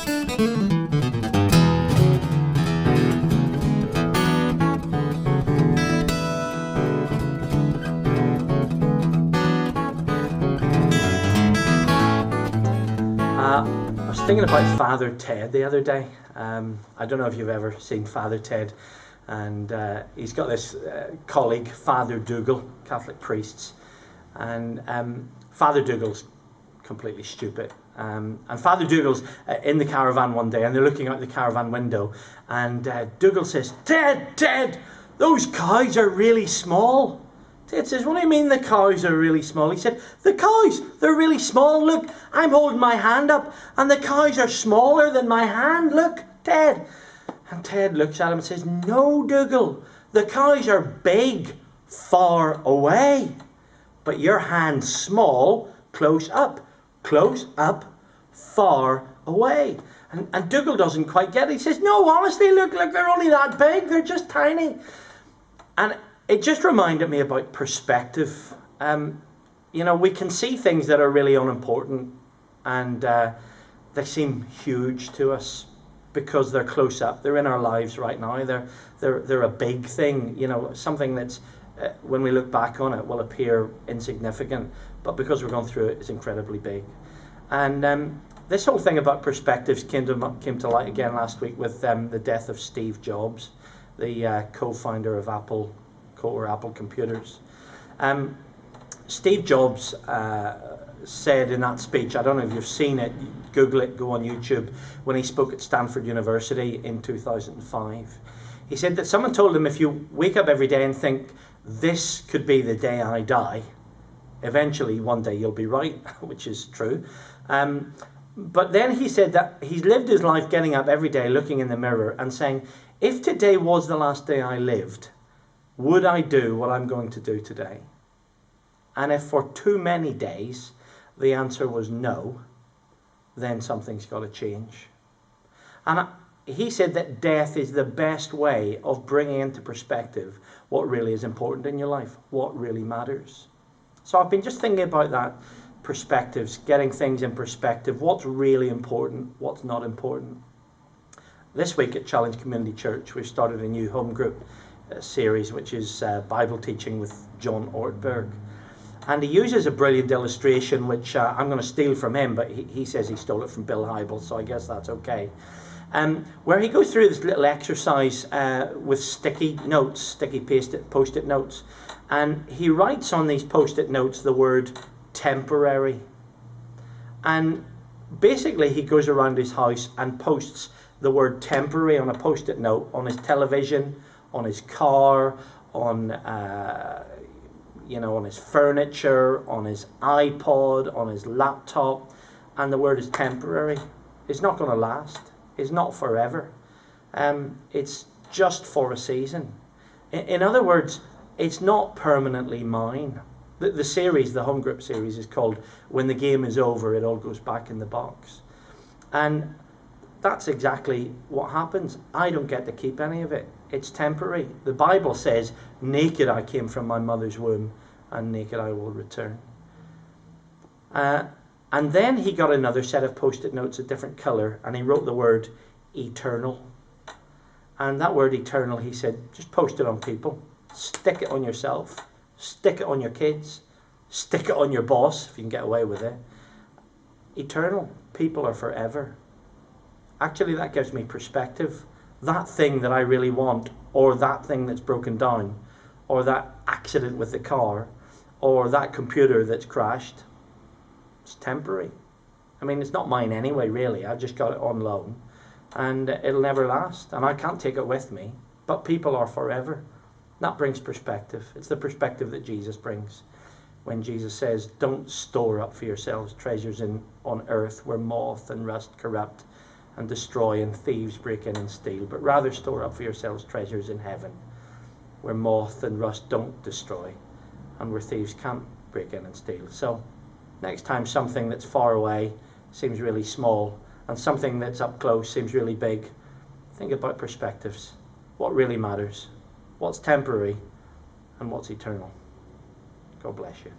I was thinking about Father Ted the other day. I don't know if you've ever seen Father Ted, and he's got this colleague, Father Dougal, Catholic priests, and Father Dougal's completely stupid. And Father Dougal's in the caravan one day, and they're looking out the caravan window, and Dougal says, Ted, those cows are really small. Ted says, what do you mean the cows are really small? He said, the cows, they're really small. Look, I'm holding my hand up, and the cows are smaller than my hand. Look, Ted. And Ted looks at him and says, no, Dougal, the cows are big, far away. But your hand's small, close up, far away. And Dougal doesn't quite get it. He says, no, honestly, look, they're only that big. They're just tiny. And it just reminded me about perspective. We can see things that are really unimportant, and they seem huge to us because they're close up. They're in our lives right now. They're a big thing. Something that's when we look back on it will appear insignificant, but because we're going through it, it's incredibly big. And this whole thing about perspectives came to light again last week with the death of Steve Jobs, the co-founder of Apple Computers. Steve Jobs said in that speech, I don't know if you've seen it, Google it, go on YouTube, when he spoke at Stanford University in 2005. He said that someone told him, if you wake up every day and think, this could be the day I die, eventually one day you'll be right, which is true. But then he said that he's lived his life getting up every day, looking in the mirror and saying, if today was the last day I lived, would I do what I'm going to do today? And if for too many days the answer was no, then something's got to change. And he said that death is the best way of bringing into perspective what really is important in your life, what really matters. So I've been just thinking about that, perspectives, getting things in perspective, what's really important, what's not important. This week at Challenge Community Church, we've started a new home group series, which is Bible teaching with John Ortberg. And he uses a brilliant illustration, which I'm going to steal from him, but he says he stole it from Bill Hybels, so I guess that's okay. Where he goes through this little exercise with sticky post-it notes. And he writes on these post-it notes the word temporary. And basically he goes around his house and posts the word temporary on a post-it note on his television, on his car, on his furniture, on his iPod, on his laptop, and the word is temporary. It's not going to last. It's not forever. It's just for a season. In other words, it's not permanently mine. The series, the home group series, is called When the Game is Over, It All Goes Back in the Box. And that's exactly what happens. I don't get to keep any of it. It's temporary. The Bible says, naked I came from my mother's womb, and naked I will return. And then he got another set of post-it notes, a different colour, and he wrote the word eternal. And that word eternal, he said, just post it on people. Stick it on yourself. Stick it on your kids. Stick it on your boss, if you can get away with it. Eternal. People are forever. Actually, that gives me perspective. That thing that I really want, or that thing that's broken down, or that accident with the car, or that computer that's crashed, it's temporary. I mean, it's not mine anyway, really. I just got it on loan, and it'll never last, and I can't take it with me. But people are forever. That brings perspective. It's the perspective that Jesus brings when Jesus says, don't store up for yourselves treasures on earth where moth and rust corrupt and destroy and thieves break in and steal, but rather store up for yourselves treasures in heaven where moth and rust don't destroy and where thieves can't break in and steal. So next time something that's far away seems really small and something that's up close seems really big, think about perspectives. What really matters? What's temporary and what's eternal? God bless you.